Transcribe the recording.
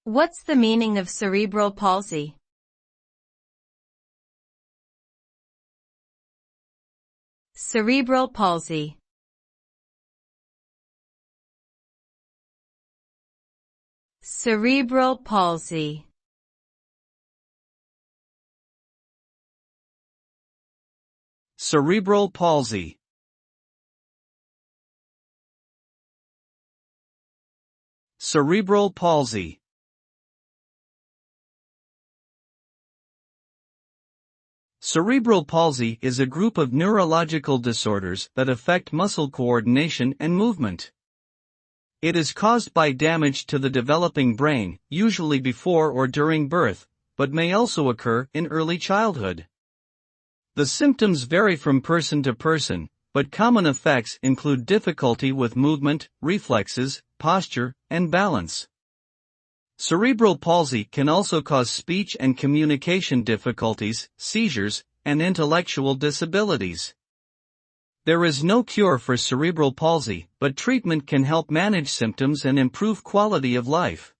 What's the meaning of cerebral palsy? Cerebral palsy. Cerebral palsy. Cerebral palsy. Cerebral palsy. Cerebral palsy is a group of neurological disorders that affect muscle coordination and movement. It is caused by damage to the developing brain, usually before or during birth, but may also occur in early childhood. The symptoms vary from person to person, but common effects include difficulty with movement, reflexes, posture, and balance. Cerebral palsy can also cause speech and communication difficulties, seizures, and intellectual disabilities. There is no cure for cerebral palsy, but treatment can help manage symptoms and improve quality of life.